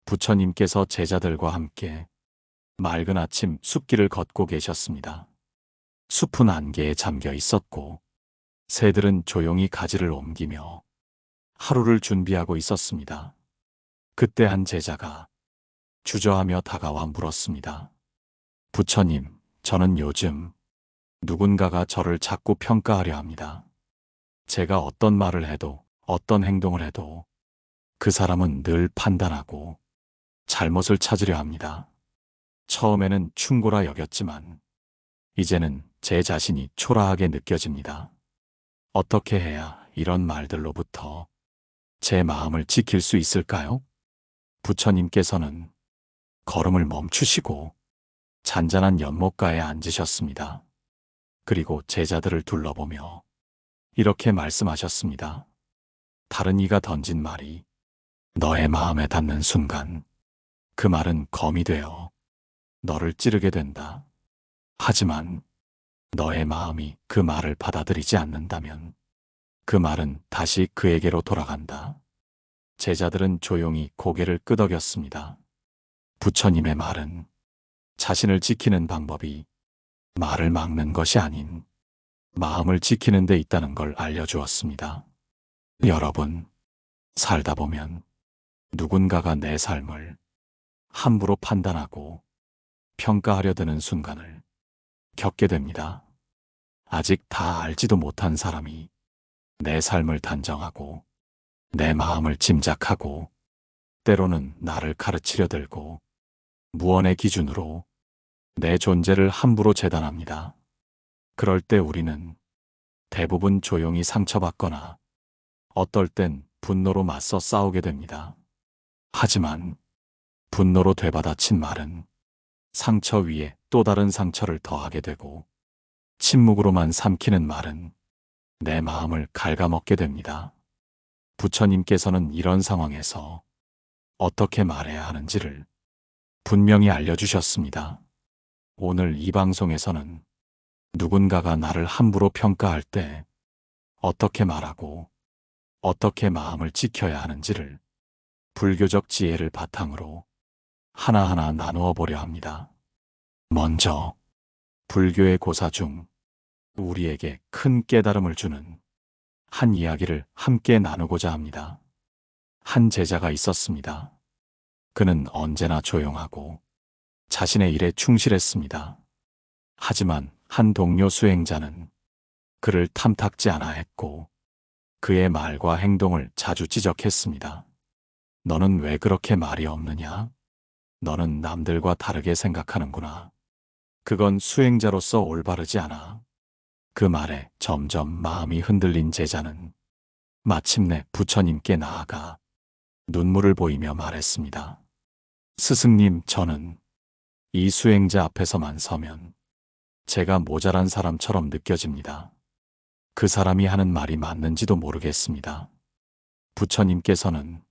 부처님께서 제자들과 함께 맑은 아침 숲길을 걷고 계셨습니다. 숲은 안개에 잠겨 있었고 새들은 조용히 가지를 옮기며 하루를 준비하고 있었습니다. 그때 한 제자가 주저하며 다가와 물었습니다. 부처님, 저는 요즘 누군가가 저를 자꾸 평가하려 합니다. 제가 어떤 말을 해도 어떤 행동을 해도 그 사람은 늘 판단하고 잘못을 찾으려 합니다. 처음에는 충고라 여겼지만 이제는 제 자신이 초라하게 느껴집니다. 어떻게 해야 이런 말들로부터 제 마음을 지킬 수 있을까요? 부처님께서는 걸음을 멈추시고 잔잔한 연못가에 앉으셨습니다. 그리고 제자들을 둘러보며 이렇게 말씀하셨습니다. 다른 이가 던진 말이 너의 마음에 닿는 순간 그 말은 검이 되어 너를 찌르게 된다. 하지만 너의 마음이 그 말을 받아들이지 않는다면 그 말은 다시 그에게로 돌아간다. 제자들은 조용히 고개를 끄덕였습니다. 부처님의 말은 자신을 지키는 방법이 말을 막는 것이 아닌 마음을 지키는 데 있다는 걸 알려주었습니다. 여러분, 살다 보면 누군가가 내 삶을 함부로 판단하고 평가하려 드는 순간을 겪게 됩니다. 아직 다 알지도 못한 사람이 내 삶을 단정하고 내 마음을 짐작하고 때로는 나를 가르치려 들고 무언의 기준으로 내 존재를 함부로 재단합니다. 그럴 때 우리는 대부분 조용히 상처받거나 어떨 땐 분노로 맞서 싸우게 됩니다. 하지만 분노로 되받아친 말은 상처 위에 또 다른 상처를 더하게 되고 침묵으로만 삼키는 말은 내 마음을 갉아먹게 됩니다. 부처님께서는 이런 상황에서 어떻게 말해야 하는지를 분명히 알려주셨습니다. 오늘 이 방송에서는 누군가가 나를 함부로 평가할 때 어떻게 말하고 어떻게 마음을 지켜야 하는지를 불교적 지혜를 바탕으로 하나하나 나누어 보려 합니다. 먼저 불교의 고사 중 우리에게 큰 깨달음을 주는 한 이야기를 함께 나누고자 합니다. 한 제자가 있었습니다. 그는 언제나 조용하고 자신의 일에 충실했습니다. 하지만 한 동료 수행자는 그를 탐탁지 않아 했고 그의 말과 행동을 자주 지적했습니다. 너는 왜 그렇게 말이 없느냐? 너는 남들과 다르게 생각하는구나. 그건 수행자로서 올바르지 않아. 그 말에 점점 마음이 흔들린 제자는 마침내 부처님께 나아가 눈물을 보이며 말했습니다. 스승님, 저는 이 수행자 앞에서만 서면 제가 모자란 사람처럼 느껴집니다. 그 사람이 하는 말이 맞는지도 모르겠습니다. 부처님께서는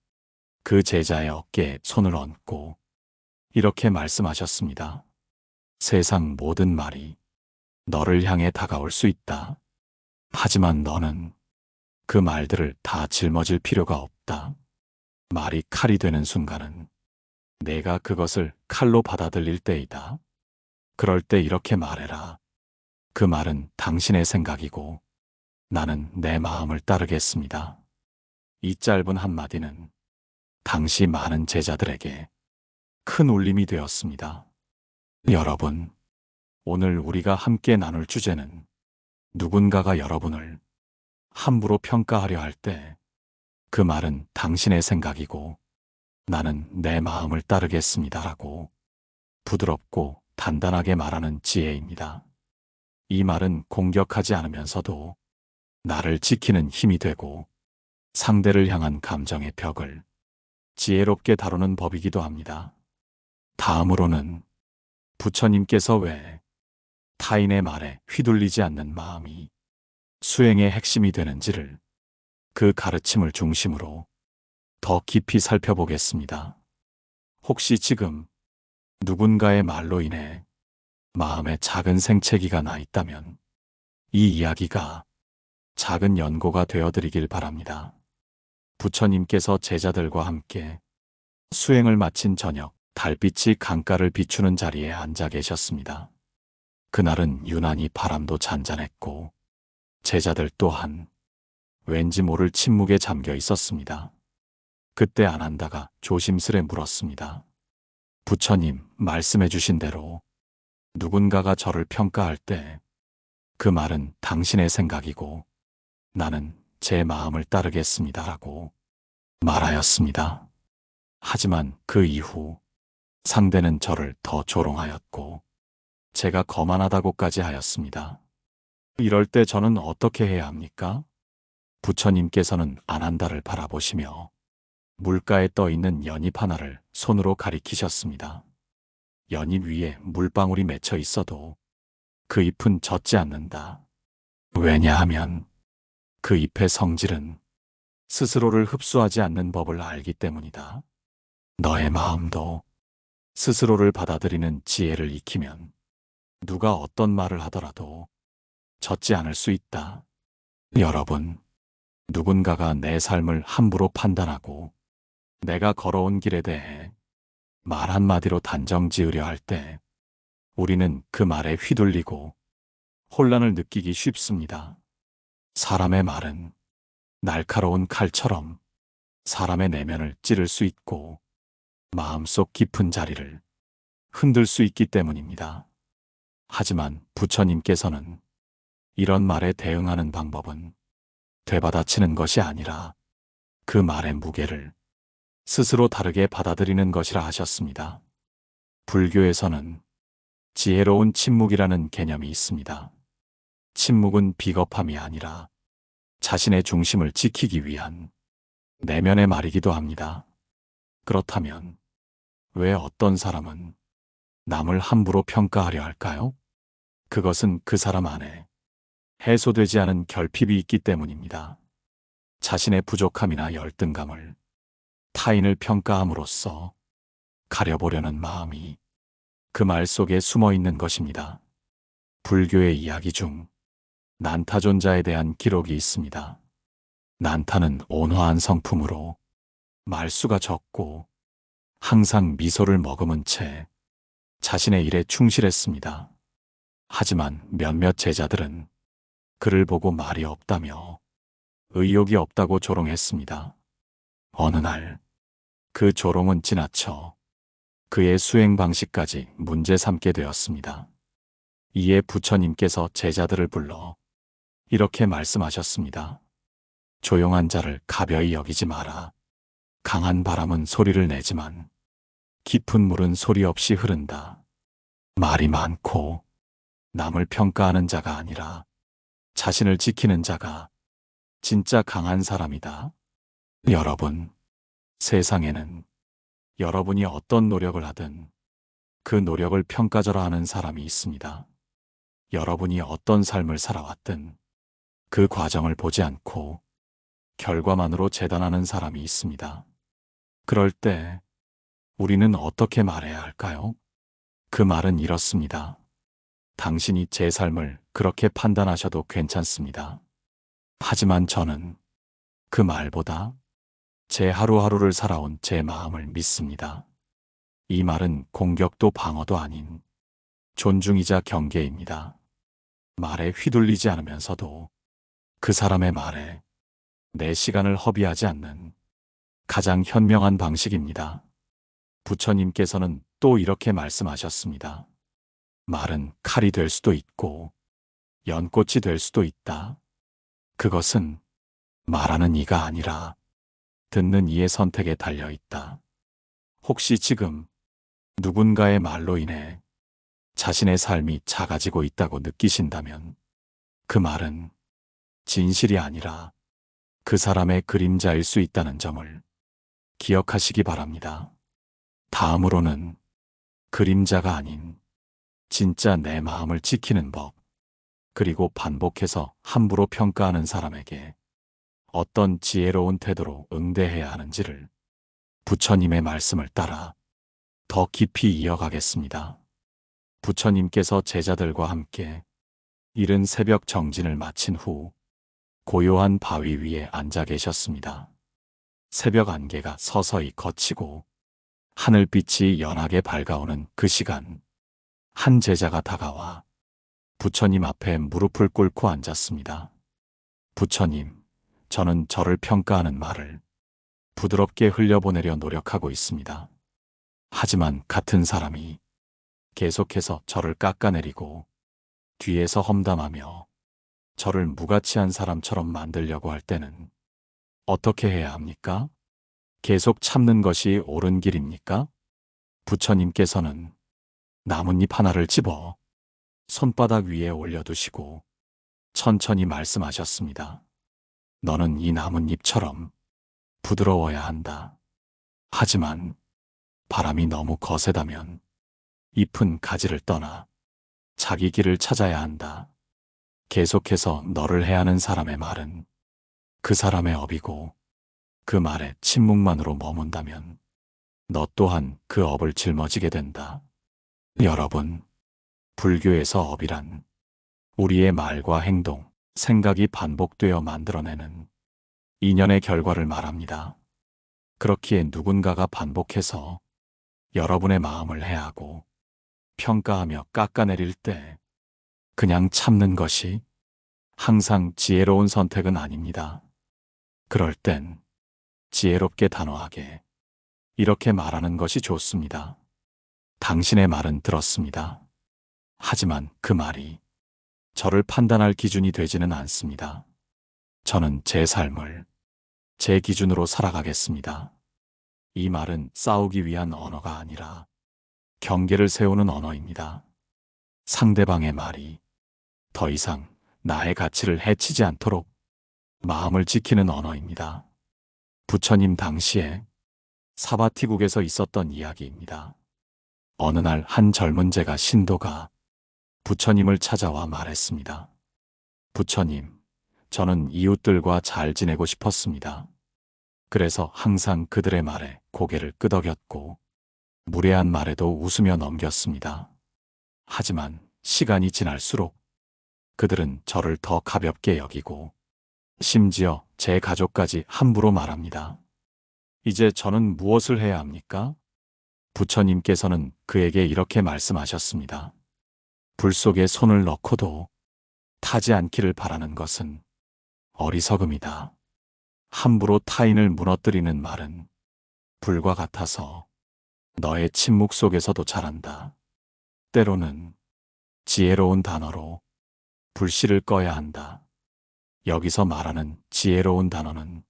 그 제자의 어깨에 손을 얹고 이렇게 말씀하셨습니다. 세상 모든 말이 너를 향해 다가올 수 있다. 하지만 너는 그 말들을 다 짊어질 필요가 없다. 말이 칼이 되는 순간은 내가 그것을 칼로 받아들일 때이다. 그럴 때 이렇게 말해라. 그 말은 당신의 생각이고 나는 내 마음을 따르겠습니다. 이 짧은 한마디는 당시 많은 제자들에게 큰 울림이 되었습니다. 여러분, 오늘 우리가 함께 나눌 주제는 누군가가 여러분을 함부로 평가하려 할 때 그 말은 당신의 생각이고 나는 내 마음을 따르겠습니다라고 부드럽고 단단하게 말하는 지혜입니다. 이 말은 공격하지 않으면서도 나를 지키는 힘이 되고 상대를 향한 감정의 벽을 지혜롭게 다루는 법이기도 합니다. 다음으로는 부처님께서 왜 타인의 말에 휘둘리지 않는 마음이 수행의 핵심이 되는지를 그 가르침을 중심으로 더 깊이 살펴보겠습니다. 혹시 지금 누군가의 말로 인해 마음에 작은 생채기가 나 있다면 이 이야기가 작은 연고가 되어드리길 바랍니다. 부처님께서 제자들과 함께 수행을 마친 저녁, 달빛이 강가를 비추는 자리에 앉아 계셨습니다. 그날은 유난히 바람도 잔잔했고 제자들 또한 왠지 모를 침묵에 잠겨 있었습니다. 그때 아난다가 조심스레 물었습니다. 부처님, 말씀해 주신 대로 누군가가 저를 평가할 때 그 말은 당신의 생각이고 나는 제 마음을 따르겠습니다라고 말하였습니다. 하지만 그 이후 상대는 저를 더 조롱하였고 제가 거만하다고까지 하였습니다. 이럴 때 저는 어떻게 해야 합니까? 부처님께서는 아난다를 바라보시며 물가에 떠 있는 연잎 하나를 손으로 가리키셨습니다. 연잎 위에 물방울이 맺혀 있어도 그 잎은 젖지 않는다. 왜냐하면 그 잎의 성질은 스스로를 흡수하지 않는 법을 알기 때문이다. 너의 마음도 스스로를 받아들이는 지혜를 익히면 누가 어떤 말을 하더라도 젖지 않을 수 있다. 여러분, 누군가가 내 삶을 함부로 판단하고 내가 걸어온 길에 대해 말 한마디로 단정 지으려 할 때 우리는 그 말에 휘둘리고 혼란을 느끼기 쉽습니다. 사람의 말은 날카로운 칼처럼 사람의 내면을 찌를 수 있고 마음속 깊은 자리를 흔들 수 있기 때문입니다. 하지만 부처님께서는 이런 말에 대응하는 방법은 되받아치는 것이 아니라 그 말의 무게를 스스로 다르게 받아들이는 것이라 하셨습니다. 불교에서는 지혜로운 침묵이라는 개념이 있습니다. 침묵은 비겁함이 아니라 자신의 중심을 지키기 위한 내면의 말이기도 합니다. 그렇다면 왜 어떤 사람은 남을 함부로 평가하려 할까요? 그것은 그 사람 안에 해소되지 않은 결핍이 있기 때문입니다. 자신의 부족함이나 열등감을 타인을 평가함으로써 가려보려는 마음이 그 말 속에 숨어 있는 것입니다. 불교의 이야기 중 난타존자에 대한 기록이 있습니다. 난타는 온화한 성품으로 말수가 적고 항상 미소를 머금은 채 자신의 일에 충실했습니다. 하지만 몇몇 제자들은 그를 보고 말이 없다며 의욕이 없다고 조롱했습니다. 어느 날 그 조롱은 지나쳐 그의 수행 방식까지 문제 삼게 되었습니다. 이에 부처님께서 제자들을 불러 이렇게 말씀하셨습니다. 조용한 자를 가벼이 여기지 마라. 강한 바람은 소리를 내지만 깊은 물은 소리 없이 흐른다. 말이 많고 남을 평가하는 자가 아니라 자신을 지키는 자가 진짜 강한 사람이다. 여러분, 세상에는 여러분이 어떤 노력을 하든 그 노력을 평가절하 하는 사람이 있습니다. 여러분이 어떤 삶을 살아왔든 그 과정을 보지 않고 결과만으로 재단하는 사람이 있습니다. 그럴 때 우리는 어떻게 말해야 할까요? 그 말은 이렇습니다. 당신이 제 삶을 그렇게 판단하셔도 괜찮습니다. 하지만 저는 그 말보다 제 하루하루를 살아온 제 마음을 믿습니다. 이 말은 공격도 방어도 아닌 존중이자 경계입니다. 말에 휘둘리지 않으면서도 그 사람의 말에 내 시간을 허비하지 않는 가장 현명한 방식입니다. 부처님께서는 또 이렇게 말씀하셨습니다. 말은 칼이 될 수도 있고 연꽃이 될 수도 있다. 그것은 말하는 이가 아니라 듣는 이의 선택에 달려 있다. 혹시 지금 누군가의 말로 인해 자신의 삶이 작아지고 있다고 느끼신다면 그 말은 진실이 아니라 그 사람의 그림자일 수 있다는 점을 기억하시기 바랍니다. 다음으로는 그림자가 아닌 진짜 내 마음을 지키는 법, 그리고 반복해서 함부로 평가하는 사람에게 어떤 지혜로운 태도로 응대해야 하는지를 부처님의 말씀을 따라 더 깊이 이어가겠습니다. 부처님께서 제자들과 함께 이른 새벽 정진을 마친 후 고요한 바위 위에 앉아 계셨습니다. 새벽 안개가 서서히 걷히고 하늘빛이 연하게 밝아오는 그 시간, 한 제자가 다가와 부처님 앞에 무릎을 꿇고 앉았습니다. 부처님, 저는 저를 평가하는 말을 부드럽게 흘려보내려 노력하고 있습니다. 하지만 같은 사람이 계속해서 저를 깎아내리고 뒤에서 험담하며 저를 무가치한 사람처럼 만들려고 할 때는 어떻게 해야 합니까? 계속 참는 것이 옳은 길입니까? 부처님께서는 나뭇잎 하나를 집어 손바닥 위에 올려두시고 천천히 말씀하셨습니다. 너는 이 나뭇잎처럼 부드러워야 한다. 하지만 바람이 너무 거세다면 잎은 가지를 떠나 자기 길을 찾아야 한다. 계속해서 너를 해하는 사람의 말은 그 사람의 업이고 그 말에 침묵만으로 머문다면 너 또한 그 업을 짊어지게 된다. 여러분, 불교에서 업이란 우리의 말과 행동, 생각이 반복되어 만들어내는 인연의 결과를 말합니다. 그렇기에 누군가가 반복해서 여러분의 마음을 해하고 평가하며 깎아내릴 때 그냥 참는 것이 항상 지혜로운 선택은 아닙니다. 그럴 땐 지혜롭게 단호하게 이렇게 말하는 것이 좋습니다. 당신의 말은 들었습니다. 하지만 그 말이 저를 판단할 기준이 되지는 않습니다. 저는 제 삶을 제 기준으로 살아가겠습니다. 이 말은 싸우기 위한 언어가 아니라 경계를 세우는 언어입니다. 상대방의 말이 더 이상 나의 가치를 해치지 않도록 마음을 지키는 언어입니다. 부처님 당시에 사바티국에서 있었던 이야기입니다. 어느 날 한 젊은 제가 신도가 부처님을 찾아와 말했습니다. 부처님, 저는 이웃들과 잘 지내고 싶었습니다. 그래서 항상 그들의 말에 고개를 끄덕였고 무례한 말에도 웃으며 넘겼습니다. 하지만 시간이 지날수록 그들은 저를 더 가볍게 여기고 심지어 제 가족까지 함부로 말합니다. 이제 저는 무엇을 해야 합니까? 부처님께서는 그에게 이렇게 말씀하셨습니다. 불 속에 손을 넣고도 타지 않기를 바라는 것은 어리석음이다. 함부로 타인을 무너뜨리는 말은 불과 같아서 너의 침묵 속에서도 자란다. 때로는 지혜로운 단어로 불씨를 꺼야 한다. 여기서 말하는 지혜로운 단어는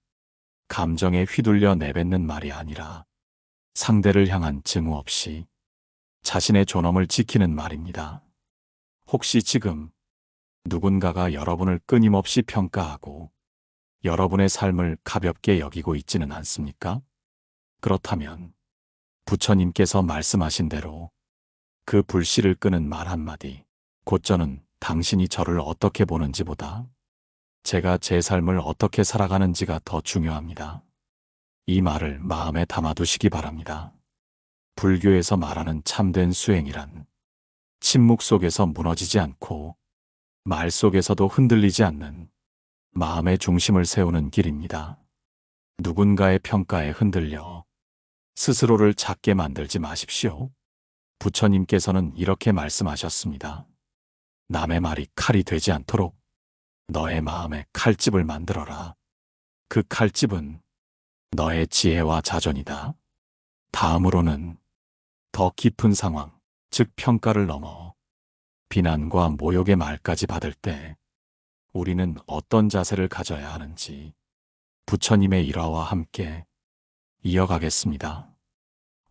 감정에 휘둘려 내뱉는 말이 아니라 상대를 향한 증오 없이 자신의 존엄을 지키는 말입니다. 혹시 지금 누군가가 여러분을 끊임없이 평가하고 여러분의 삶을 가볍게 여기고 있지는 않습니까? 그렇다면 부처님께서 말씀하신 대로 그 불씨를 끄는 말 한마디, 곧 저는 당신이 저를 어떻게 보는지보다 제가 제 삶을 어떻게 살아가는지가 더 중요합니다. 이 말을 마음에 담아두시기 바랍니다. 불교에서 말하는 참된 수행이란 침묵 속에서 무너지지 않고 말 속에서도 흔들리지 않는 마음의 중심을 세우는 길입니다. 누군가의 평가에 흔들려 스스로를 작게 만들지 마십시오. 부처님께서는 이렇게 말씀하셨습니다. 남의 말이 칼이 되지 않도록 너의 마음에 칼집을 만들어라. 그 칼집은 너의 지혜와 자존이다. 다음으로는 더 깊은 상황, 즉 평가를 넘어 비난과 모욕의 말까지 받을 때 우리는 어떤 자세를 가져야 하는지 부처님의 일화와 함께 이어가겠습니다.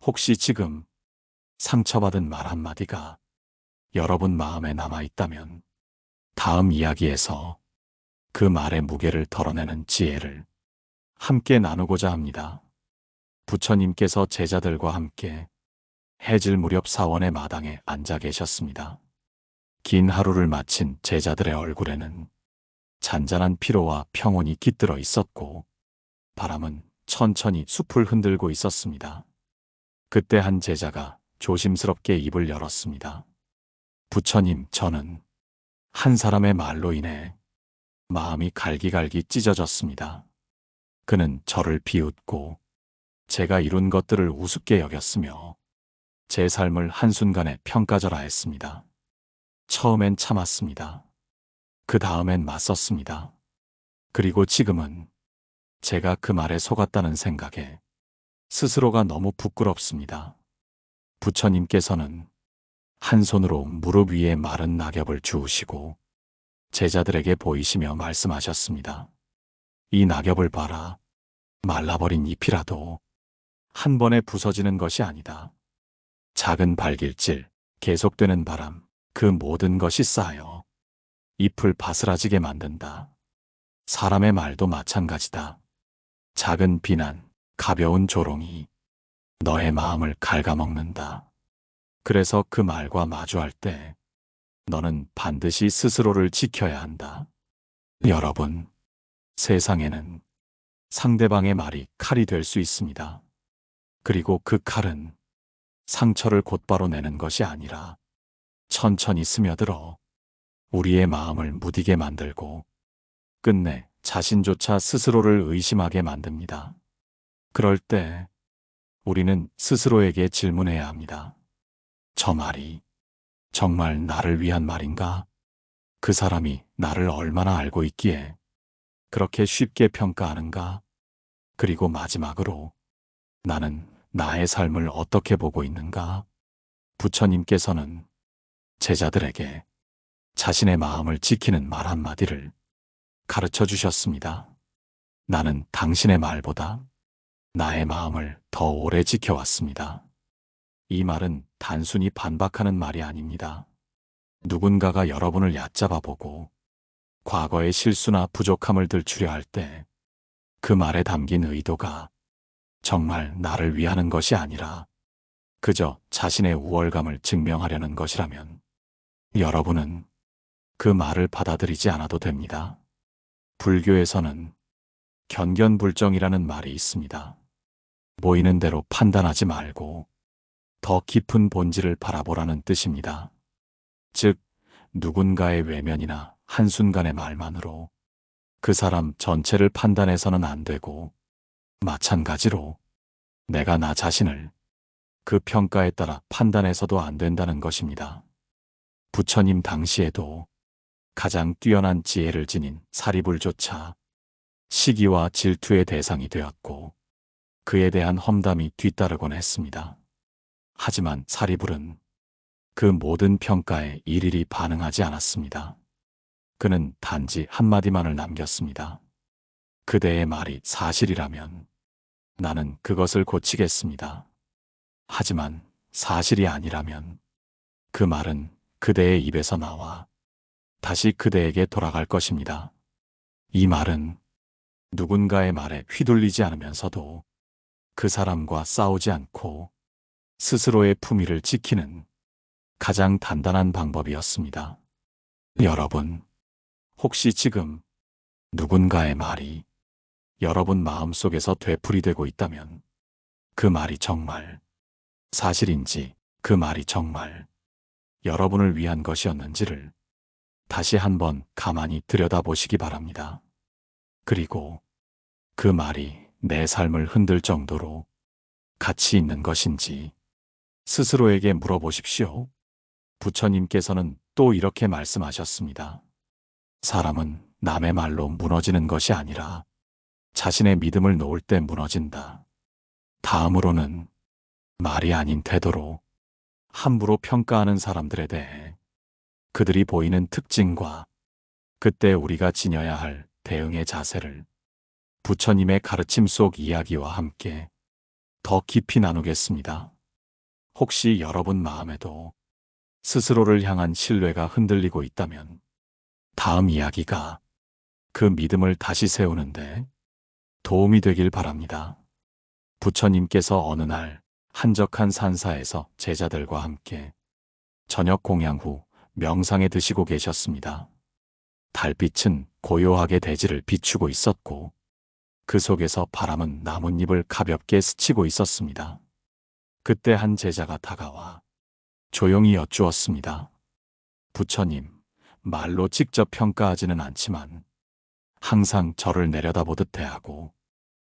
혹시 지금 상처받은 말 한마디가 여러분 마음에 남아있다면 다음 이야기에서 그 말의 무게를 덜어내는 지혜를 함께 나누고자 합니다. 부처님께서 제자들과 함께 해질 무렵 사원의 마당에 앉아 계셨습니다. 긴 하루를 마친 제자들의 얼굴에는 잔잔한 피로와 평온이 깃들어 있었고 바람은 천천히 숲을 흔들고 있었습니다. 그때 한 제자가 조심스럽게 입을 열었습니다. 부처님, 저는 한 사람의 말로 인해 마음이 갈기갈기 찢어졌습니다. 그는 저를 비웃고 제가 이룬 것들을 우습게 여겼으며 제 삶을 한순간에 평가절하했습니다. 처음엔 참았습니다. 그 다음엔 맞섰습니다. 그리고 지금은 제가 그 말에 속았다는 생각에 스스로가 너무 부끄럽습니다. 부처님께서는 한 손으로 무릎 위에 마른 낙엽을 주우시고 제자들에게 보이시며 말씀하셨습니다. 이 낙엽을 봐라. 말라버린 잎이라도 한 번에 부서지는 것이 아니다. 작은 발길질, 계속되는 바람, 그 모든 것이 쌓여 잎을 바스라지게 만든다. 사람의 말도 마찬가지다. 작은 비난, 가벼운 조롱이 너의 마음을 갉아먹는다. 그래서 그 말과 마주할 때 너는 반드시 스스로를 지켜야 한다. 여러분, 세상에는 상대방의 말이 칼이 될 수 있습니다. 그리고 그 칼은 상처를 곧바로 내는 것이 아니라 천천히 스며들어 우리의 마음을 무디게 만들고 끝내 자신조차 스스로를 의심하게 만듭니다. 그럴 때 우리는 스스로에게 질문해야 합니다. 저 말이 정말 나를 위한 말인가? 그 사람이 나를 얼마나 알고 있기에 그렇게 쉽게 평가하는가? 그리고 마지막으로 나는 나의 삶을 어떻게 보고 있는가? 부처님께서는 제자들에게 자신의 마음을 지키는 말 한마디를 가르쳐 주셨습니다. 나는 당신의 말보다 나의 마음을 더 오래 지켜왔습니다. 이 말은 단순히 반박하는 말이 아닙니다. 누군가가 여러분을 얕잡아 보고 과거의 실수나 부족함을 들추려 할 때 그 말에 담긴 의도가 정말 나를 위하는 것이 아니라 그저 자신의 우월감을 증명하려는 것이라면 여러분은 그 말을 받아들이지 않아도 됩니다. 불교에서는 견견불정이라는 말이 있습니다. 보이는 대로 판단하지 말고 더 깊은 본질을 바라보라는 뜻입니다. 즉, 누군가의 외면이나 한순간의 말만으로 그 사람 전체를 판단해서는 안 되고 마찬가지로 내가 나 자신을 그 평가에 따라 판단해서도 안 된다는 것입니다. 부처님 당시에도 가장 뛰어난 지혜를 지닌 사리불조차 시기와 질투의 대상이 되었고 그에 대한 험담이 뒤따르곤 했습니다. 하지만 사리불은 그 모든 평가에 일일이 반응하지 않았습니다. 그는 단지 한마디만을 남겼습니다. 그대의 말이 사실이라면 나는 그것을 고치겠습니다. 하지만 사실이 아니라면 그 말은 그대의 입에서 나와 다시 그대에게 돌아갈 것입니다. 이 말은 누군가의 말에 휘둘리지 않으면서도 그 사람과 싸우지 않고 스스로의 품위를 지키는 가장 단단한 방법이었습니다. 여러분, 혹시 지금 누군가의 말이 여러분 마음속에서 되풀이되고 있다면 그 말이 정말 사실인지 그 말이 정말 여러분을 위한 것이었는지를 다시 한번 가만히 들여다보시기 바랍니다. 그리고 그 말이 내 삶을 흔들 정도로 가치 있는 것인지 스스로에게 물어보십시오. 부처님께서는 또 이렇게 말씀하셨습니다. 사람은 남의 말로 무너지는 것이 아니라 자신의 믿음을 놓을 때 무너진다. 다음으로는 말이 아닌 태도로 함부로 평가하는 사람들에 대해 그들이 보이는 특징과 그때 우리가 지녀야 할 대응의 자세를 부처님의 가르침 속 이야기와 함께 더 깊이 나누겠습니다. 혹시 여러분 마음에도 스스로를 향한 신뢰가 흔들리고 있다면 다음 이야기가 그 믿음을 다시 세우는데 도움이 되길 바랍니다. 부처님께서 어느 날 한적한 산사에서 제자들과 함께 저녁 공양 후 명상에 드시고 계셨습니다. 달빛은 고요하게 대지를 비추고 있었고 그 속에서 바람은 나뭇잎을 가볍게 스치고 있었습니다. 그때 한 제자가 다가와 조용히 여쭈었습니다. 부처님, 말로 직접 평가하지는 않지만 항상 저를 내려다보듯 대하고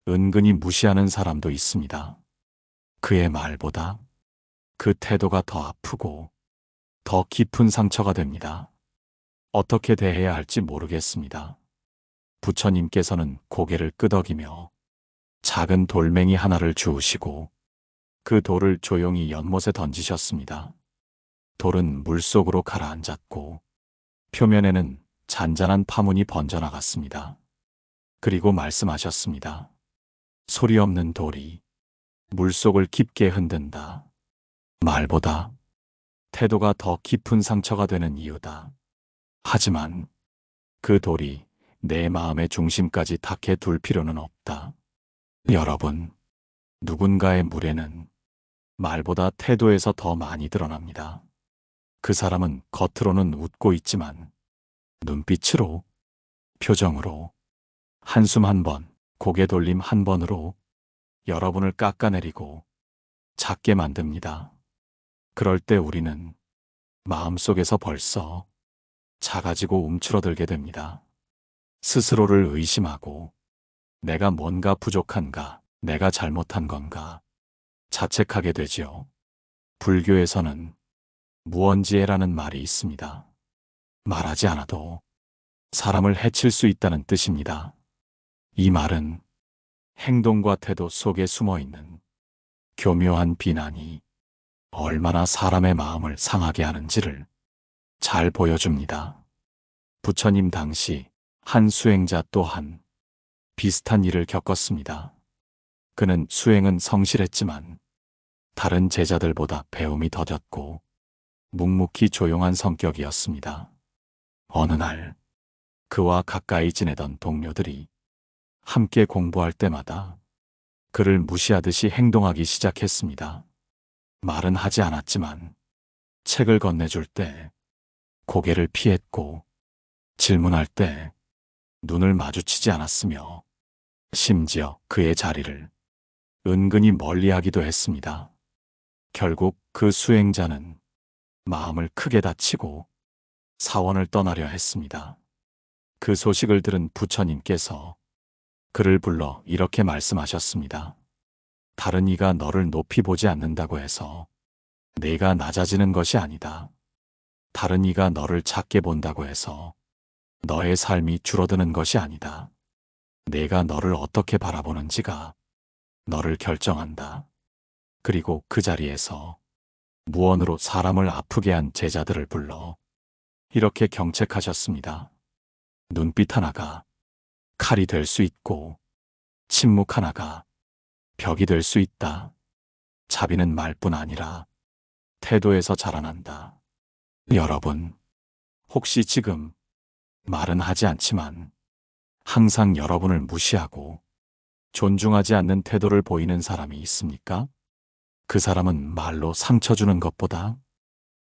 은근히 무시하는 사람도 있습니다. 그의 말보다 그 태도가 더 아프고 더 깊은 상처가 됩니다. 어떻게 대해야 할지 모르겠습니다. 부처님께서는 고개를 끄덕이며 작은 돌멩이 하나를 주우시고 그 돌을 조용히 연못에 던지셨습니다. 돌은 물속으로 가라앉았고 표면에는 잔잔한 파문이 번져나갔습니다. 그리고 말씀하셨습니다. 소리 없는 돌이 물속을 깊게 흔든다. 말보다 태도가 더 깊은 상처가 되는 이유다. 하지만 그 돌이 내 마음의 중심까지 닿게 둘 필요는 없다. 여러분, 누군가의 무례는 말보다 태도에서 더 많이 드러납니다. 그 사람은 겉으로는 웃고 있지만 눈빛으로, 표정으로, 한숨 한 번, 고개 돌림 한 번으로 여러분을 깎아내리고 작게 만듭니다. 그럴 때 우리는 마음속에서 벌써 작아지고 움츠러들게 됩니다. 스스로를 의심하고 내가 뭔가 부족한가, 내가 잘못한 건가 자책하게 되지요. 불교에서는 무언지혜라는 말이 있습니다. 말하지 않아도 사람을 해칠 수 있다는 뜻입니다. 이 말은 행동과 태도 속에 숨어 있는 교묘한 비난이 얼마나 사람의 마음을 상하게 하는지를 잘 보여줍니다. 부처님 당시 한 수행자 또한 비슷한 일을 겪었습니다. 그는 수행은 성실했지만 다른 제자들보다 배움이 더뎠고 묵묵히 조용한 성격이었습니다. 어느 날 그와 가까이 지내던 동료들이 함께 공부할 때마다 그를 무시하듯이 행동하기 시작했습니다. 말은 하지 않았지만 책을 건네줄 때 고개를 피했고 질문할 때 눈을 마주치지 않았으며 심지어 그의 자리를 은근히 멀리하기도 했습니다. 결국 그 수행자는 마음을 크게 다치고 사원을 떠나려 했습니다. 그 소식을 들은 부처님께서 그를 불러 이렇게 말씀하셨습니다. 다른 이가 너를 높이 보지 않는다고 해서 내가 낮아지는 것이 아니다. 다른 이가 너를 작게 본다고 해서 너의 삶이 줄어드는 것이 아니다. 내가 너를 어떻게 바라보는지가 너를 결정한다. 그리고 그 자리에서 무언으로 사람을 아프게 한 제자들을 불러 이렇게 경책하셨습니다. 눈빛 하나가 칼이 될 수 있고 침묵 하나가 벽이 될 수 있다. 자비는 말뿐 아니라 태도에서 자라난다. 여러분, 혹시 지금 말은 하지 않지만 항상 여러분을 무시하고 존중하지 않는 태도를 보이는 사람이 있습니까? 그 사람은 말로 상처 주는 것보다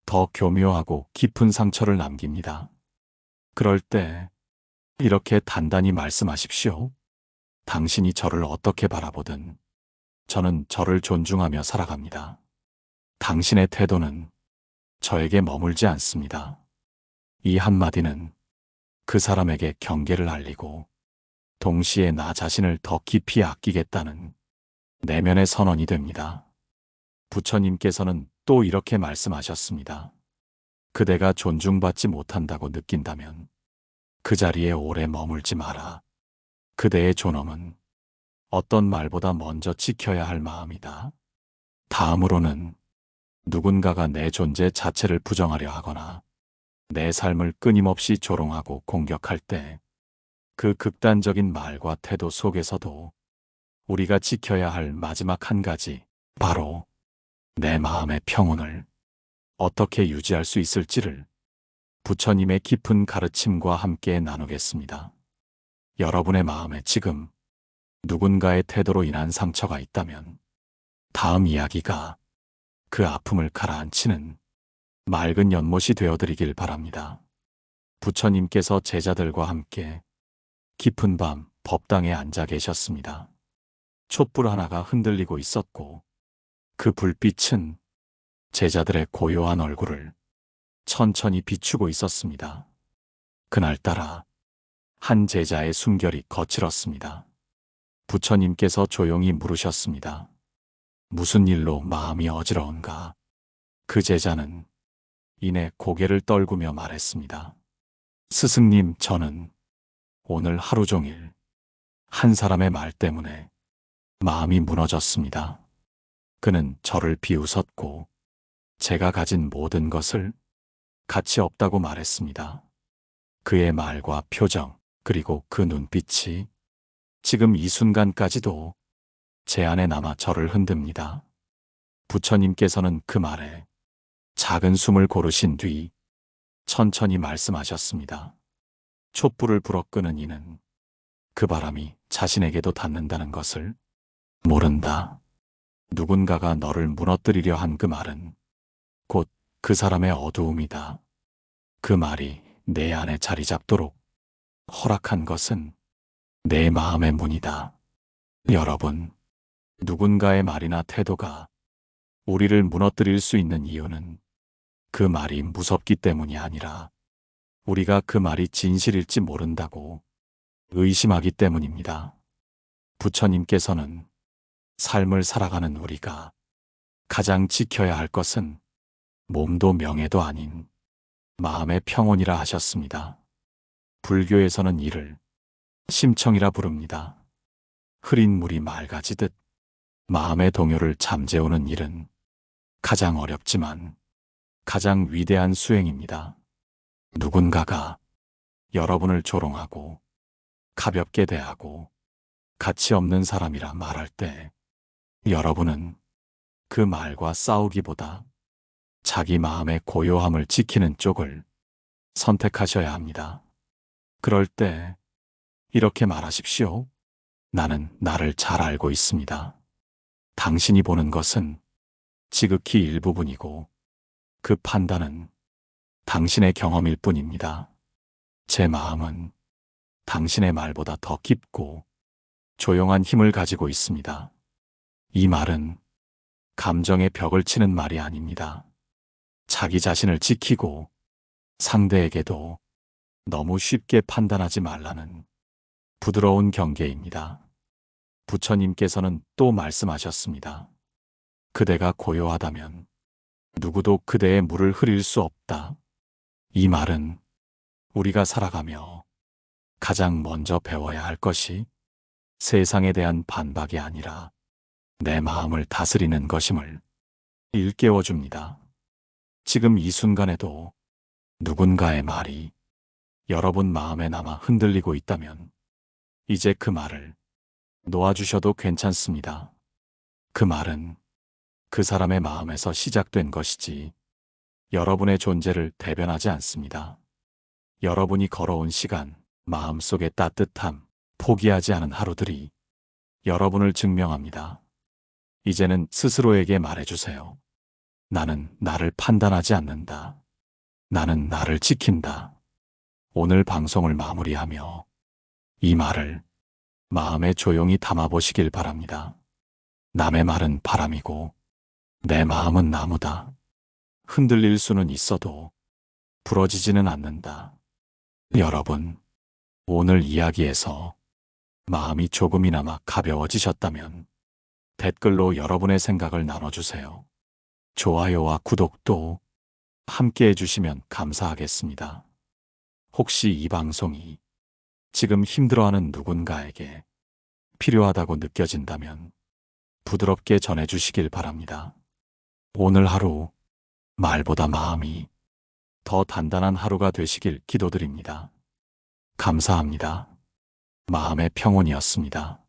더 교묘하고 깊은 상처를 남깁니다. 그럴 때 이렇게 단단히 말씀하십시오. 당신이 저를 어떻게 바라보든 저는 저를 존중하며 살아갑니다. 당신의 태도는 저에게 머물지 않습니다. 이 한마디는 그 사람에게 경계를 알리고 동시에 나 자신을 더 깊이 아끼겠다는 내면의 선언이 됩니다. 부처님께서는 또 이렇게 말씀하셨습니다. 그대가 존중받지 못한다고 느낀다면 그 자리에 오래 머물지 마라. 그대의 존엄은 어떤 말보다 먼저 지켜야 할 마음이다. 다음으로는 누군가가 내 존재 자체를 부정하려 하거나 내 삶을 끊임없이 조롱하고 공격할 때 그 극단적인 말과 태도 속에서도 우리가 지켜야 할 마지막 한 가지, 바로 내 마음의 평온을 어떻게 유지할 수 있을지를 부처님의 깊은 가르침과 함께 나누겠습니다. 여러분의 마음에 지금 누군가의 태도로 인한 상처가 있다면 다음 이야기가 그 아픔을 가라앉히는 맑은 연못이 되어드리길 바랍니다. 부처님께서 제자들과 함께 깊은 밤 법당에 앉아 계셨습니다. 촛불 하나가 흔들리고 있었고 그 불빛은 제자들의 고요한 얼굴을 천천히 비추고 있었습니다. 그날따라 한 제자의 숨결이 거칠었습니다. 부처님께서 조용히 물으셨습니다. 무슨 일로 마음이 어지러운가? 그 제자는 이내 고개를 떨구며 말했습니다. 스승님, 저는 오늘 하루 종일 한 사람의 말 때문에 마음이 무너졌습니다. 그는 저를 비웃었고 제가 가진 모든 것을 가치 없다고 말했습니다. 그의 말과 표정, 그리고 그 눈빛이 지금 이 순간까지도 제 안에 남아 저를 흔듭니다. 부처님께서는 그 말에 작은 숨을 고르신 뒤 천천히 말씀하셨습니다. 촛불을 불어 끄는 이는 그 바람이 자신에게도 닿는다는 것을 모른다. 누군가가 너를 무너뜨리려 한 그 말은 곧 그 사람의 어두움이다. 그 말이 내 안에 자리 잡도록 허락한 것은 내 마음의 문이다. 여러분, 누군가의 말이나 태도가 우리를 무너뜨릴 수 있는 이유는 그 말이 무섭기 때문이 아니라 우리가 그 말이 진실일지 모른다고 의심하기 때문입니다. 부처님께서는 삶을 살아가는 우리가 가장 지켜야 할 것은 몸도 명예도 아닌 마음의 평온이라 하셨습니다. 불교에서는 이를 심청이라 부릅니다. 흐린 물이 맑아지듯 마음의 동요를 잠재우는 일은 가장 어렵지만 가장 위대한 수행입니다. 누군가가 여러분을 조롱하고 가볍게 대하고 가치 없는 사람이라 말할 때 여러분은 그 말과 싸우기보다 자기 마음의 고요함을 지키는 쪽을 선택하셔야 합니다. 그럴 때 이렇게 말하십시오. 나는 나를 잘 알고 있습니다. 당신이 보는 것은 지극히 일부분이고 그 판단은 당신의 경험일 뿐입니다. 제 마음은 당신의 말보다 더 깊고 조용한 힘을 가지고 있습니다. 이 말은 감정의 벽을 치는 말이 아닙니다. 자기 자신을 지키고 상대에게도 너무 쉽게 판단하지 말라는 부드러운 경계입니다. 부처님께서는 또 말씀하셨습니다. 그대가 고요하다면 누구도 그대의 물을 흐릴 수 없다. 이 말은 우리가 살아가며 가장 먼저 배워야 할 것이 세상에 대한 반박이 아니라 내 마음을 다스리는 것임을 일깨워줍니다. 지금 이 순간에도 누군가의 말이 여러분 마음에 남아 흔들리고 있다면 이제 그 말을 놓아주셔도 괜찮습니다. 그 말은 그 사람의 마음에서 시작된 것이지 여러분의 존재를 대변하지 않습니다. 여러분이 걸어온 시간, 마음속의 따뜻함, 포기하지 않은 하루들이 여러분을 증명합니다. 이제는 스스로에게 말해주세요. 나는 나를 판단하지 않는다. 나는 나를 지킨다. 오늘 방송을 마무리하며 이 말을 마음에 조용히 담아보시길 바랍니다. 남의 말은 바람이고 내 마음은 나무다. 흔들릴 수는 있어도 부러지지는 않는다. 여러분, 오늘 이야기에서 마음이 조금이나마 가벼워지셨다면 댓글로 여러분의 생각을 나눠주세요. 좋아요와 구독도 함께 해주시면 감사하겠습니다. 혹시 이 방송이 지금 힘들어하는 누군가에게 필요하다고 느껴진다면 부드럽게 전해주시길 바랍니다. 오늘 하루 말보다 마음이 더 단단한 하루가 되시길 기도드립니다. 감사합니다. 마음의 평온이었습니다.